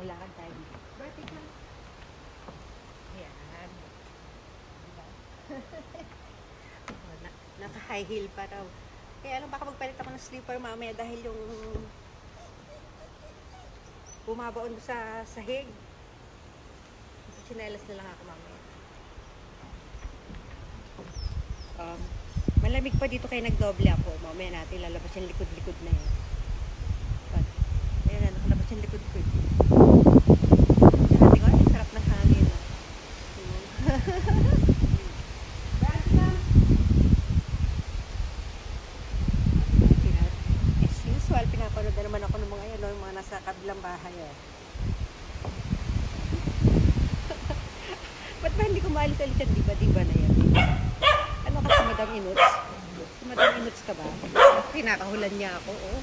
Lalakad tayo. Vertical. Ayan. Diba? Naka-high heel pa raw. Kaya alam, baka magpalit ako ng slipper mamaya dahil yung bumabaon sa sahig. Chinelas na lang ako mamaya. Malamig pa dito kaya nagdoble ako. Mamaya natin lalabas yung likod-likod na yun. Ayan na, nakalabas yung likod-likod. Natin ko, ay, sarap ng hangin. As usual, pinapanood na naman ako ng mga yan, yung mga nasa kabilang bahay. Ba't ba hindi ko maalit-alitan? Diba na yan? Ano ka si Madam Inuts? Si Madam Inuts ka ba? Kinakahulan niya ako, oh.